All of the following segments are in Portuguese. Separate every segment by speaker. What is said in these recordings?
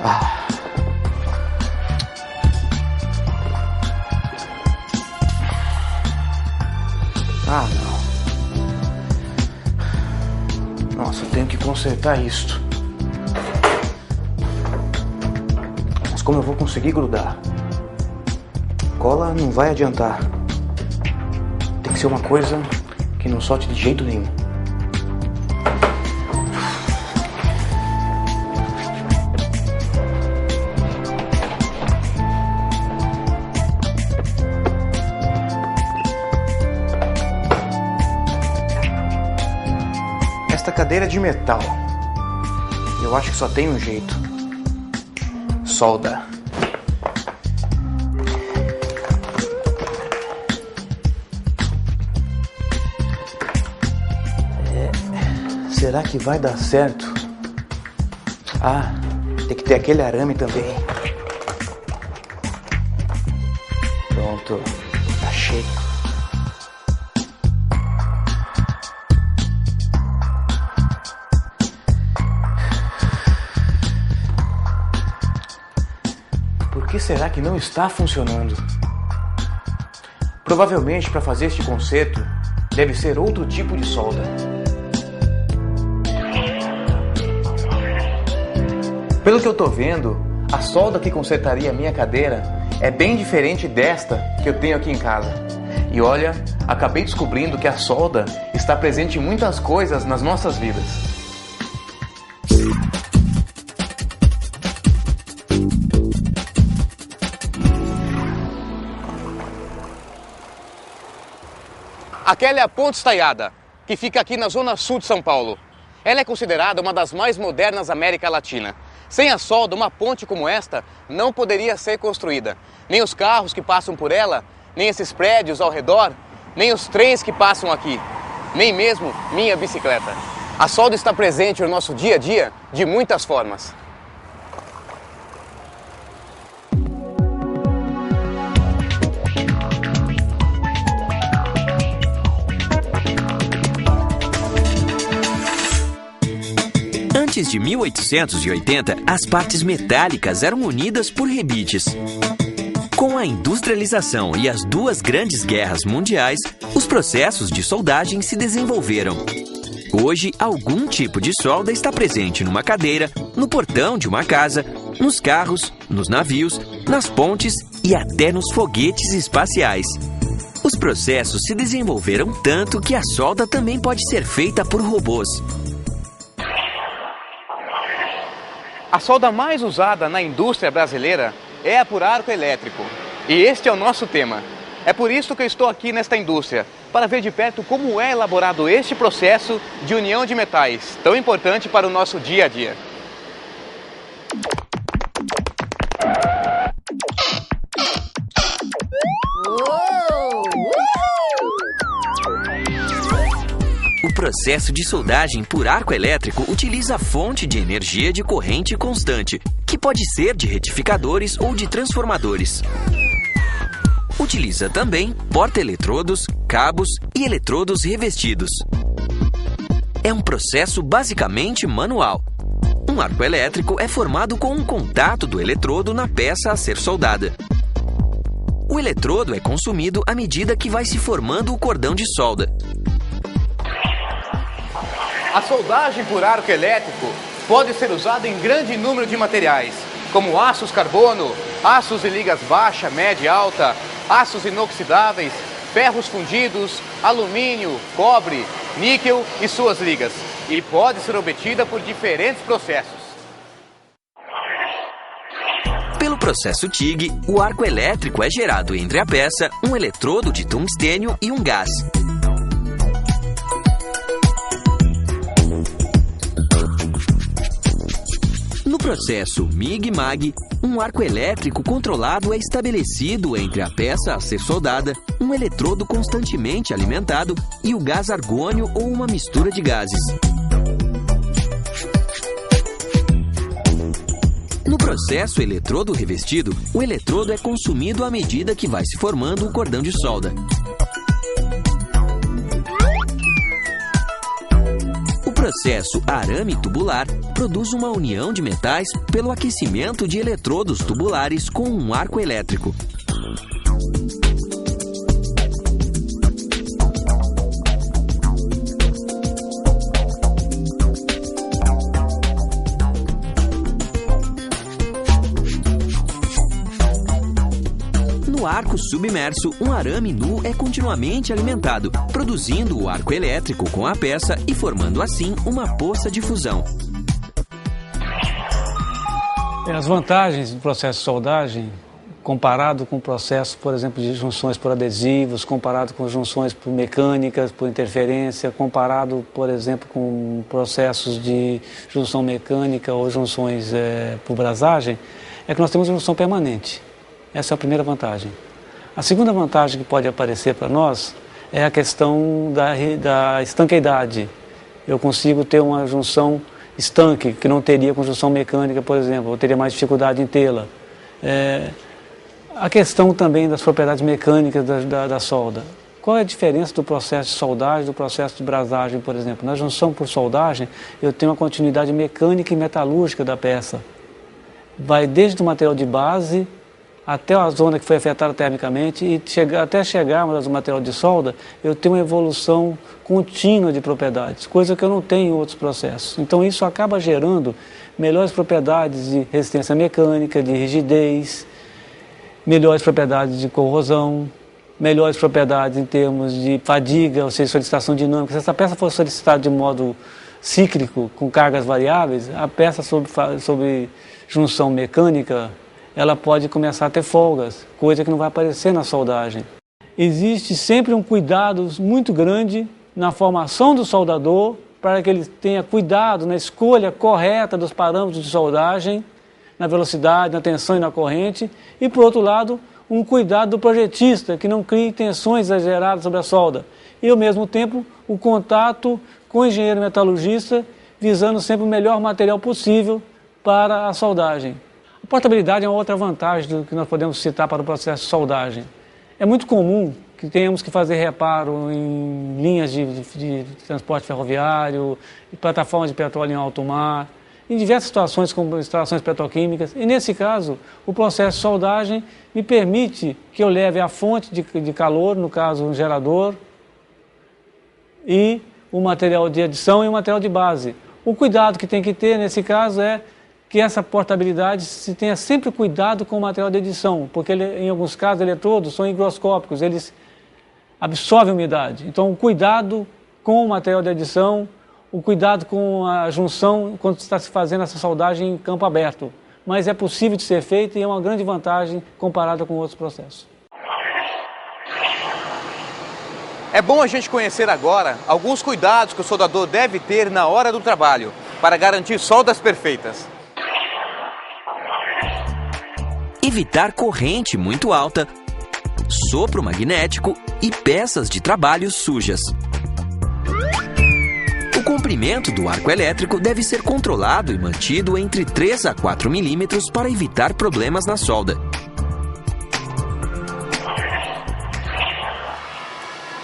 Speaker 1: Não. Nossa, eu tenho que consertar isto. Mas como eu vou conseguir grudar? Cola não vai adiantar. Tem que ser uma coisa que não solte de jeito nenhum. Esta cadeira é de metal. Eu acho que só tem um jeito. Solda. Será que vai dar certo? Tem que ter aquele arame também. Pronto. Achei. Por que será que não está funcionando? Provavelmente, para fazer este conserto, deve ser outro tipo de solda. Pelo que eu tô vendo, a solda que consertaria a minha cadeira é bem diferente desta que eu tenho aqui em casa. E olha, acabei descobrindo que a solda está presente em muitas coisas nas nossas vidas. Aquela é a Ponte Estaiada, que fica aqui na zona sul de São Paulo. Ela é considerada uma das mais modernas da América Latina. Sem a solda, uma ponte como esta não poderia ser construída. Nem os carros que passam por ela, nem esses prédios ao redor, nem os trens que passam aqui, nem mesmo minha bicicleta. A solda está presente no nosso dia a dia de muitas formas.
Speaker 2: Antes de 1880, as partes metálicas eram unidas por rebites. Com a industrialização e as duas grandes guerras mundiais, os processos de soldagem se desenvolveram. Hoje, algum tipo de solda está presente numa cadeira, no portão de uma casa, nos carros, nos navios, nas pontes e até nos foguetes espaciais. Os processos se desenvolveram tanto que a solda também pode ser feita por robôs.
Speaker 1: A solda mais usada na indústria brasileira é a por arco elétrico. E este é o nosso tema. É por isso que eu estou aqui nesta indústria, para ver de perto como é elaborado este processo de união de metais, tão importante para o nosso dia a dia.
Speaker 2: O processo de soldagem por arco elétrico utiliza fonte de energia de corrente constante, que pode ser de retificadores ou de transformadores. Utiliza também porta-eletrodos, cabos e eletrodos revestidos. É um processo basicamente manual. Um arco elétrico é formado com um contato do eletrodo na peça a ser soldada. O eletrodo é consumido à medida que vai se formando o cordão de solda.
Speaker 1: A soldagem por arco elétrico pode ser usada em grande número de materiais, como aços carbono, aços de ligas baixa, média e alta, aços inoxidáveis, ferros fundidos, alumínio, cobre, níquel e suas ligas. E pode ser obtida por diferentes processos.
Speaker 2: Pelo processo TIG, o arco elétrico é gerado entre a peça, um eletrodo de tungstênio e um gás. No processo MIG-MAG, um arco elétrico controlado é estabelecido entre a peça a ser soldada, um eletrodo constantemente alimentado e o gás argônio ou uma mistura de gases. No processo eletrodo revestido, o eletrodo é consumido à medida que vai se formando o cordão de solda. O processo arame tubular produz uma união de metais pelo aquecimento de eletrodos tubulares com um arco elétrico. No arco submerso, um arame nu é continuamente alimentado, produzindo o arco elétrico com a peça e formando assim uma poça de fusão.
Speaker 3: As vantagens do processo de soldagem, comparado com o processo, por exemplo, de junções por adesivos, comparado com junções por mecânicas, por interferência, comparado, por exemplo, com processos de junção mecânica ou junções por brasagem, é que nós temos junção permanente. Essa é a primeira vantagem. A segunda vantagem que pode aparecer para nós é a questão da estanqueidade. Eu consigo ter uma junção estanque, que não teria com junção mecânica, por exemplo, eu teria mais dificuldade em tê-la. A questão também das propriedades mecânicas da solda. Qual é a diferença do processo de soldagem do processo de brasagem, por exemplo? Na junção por soldagem, eu tenho uma continuidade mecânica e metalúrgica da peça. Vai desde o material de base até a zona que foi afetada termicamente e até chegarmos ao material de solda, eu tenho uma evolução contínua de propriedades, coisa que eu não tenho em outros processos. Então isso acaba gerando melhores propriedades de resistência mecânica, de rigidez, melhores propriedades de corrosão, melhores propriedades em termos de fadiga, ou seja, solicitação dinâmica. Se essa peça for solicitada de modo cíclico, com cargas variáveis, a peça sobre junção mecânica, ela pode começar a ter folgas, coisa que não vai aparecer na soldagem. Existe sempre um cuidado muito grande na formação do soldador para que ele tenha cuidado na escolha correta dos parâmetros de soldagem, na velocidade, na tensão e na corrente, e por outro lado, um cuidado do projetista, que não crie tensões exageradas sobre a solda. E ao mesmo tempo, o contato com o engenheiro metalurgista, visando sempre o melhor material possível para a soldagem. A portabilidade é uma outra vantagem do que nós podemos citar para o processo de soldagem. É muito comum que tenhamos que fazer reparo em linhas de transporte ferroviário, plataformas de petróleo em alto mar, em diversas situações como instalações petroquímicas. E nesse caso, o processo de soldagem me permite que eu leve a fonte de calor, no caso um gerador, e o material de adição e o material de base. O cuidado que tem que ter nesse caso é que essa portabilidade se tenha sempre cuidado com o material de adição, porque em alguns casos eletrodos são higroscópicos, eles absorvem umidade. Então o cuidado com o material de adição, o cuidado com a junção quando está se fazendo essa soldagem em campo aberto. Mas é possível de ser feito e é uma grande vantagem comparada com outros processos.
Speaker 1: É bom a gente conhecer agora alguns cuidados que o soldador deve ter na hora do trabalho para garantir soldas perfeitas.
Speaker 2: Evitar corrente muito alta, sopro magnético e peças de trabalho sujas. O comprimento do arco elétrico deve ser controlado e mantido entre 3 a 4 milímetros para evitar problemas na solda.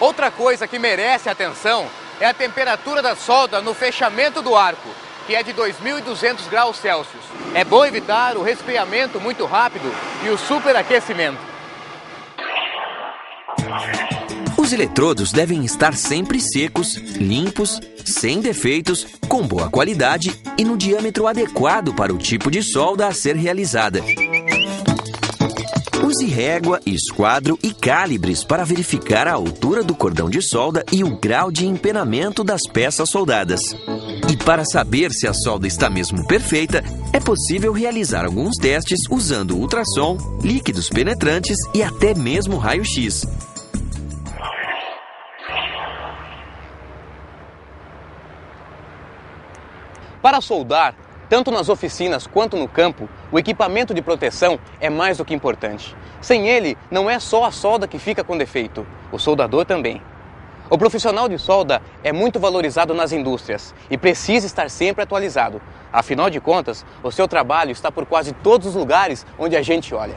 Speaker 1: Outra coisa que merece atenção é a temperatura da solda no fechamento do arco, que é de 2.200 graus Celsius. É bom evitar o resfriamento muito rápido e o superaquecimento.
Speaker 2: Os eletrodos devem estar sempre secos, limpos, sem defeitos, com boa qualidade e no diâmetro adequado para o tipo de solda a ser realizada. Use régua, esquadro e calibres para verificar a altura do cordão de solda e o grau de empenamento das peças soldadas. E para saber se a solda está mesmo perfeita, é possível realizar alguns testes usando ultrassom, líquidos penetrantes e até mesmo raio-x.
Speaker 1: Para soldar, tanto nas oficinas quanto no campo, o equipamento de proteção é mais do que importante. Sem ele, não é só a solda que fica com defeito, o soldador também. O profissional de solda é muito valorizado nas indústrias e precisa estar sempre atualizado. Afinal de contas, o seu trabalho está por quase todos os lugares onde a gente olha.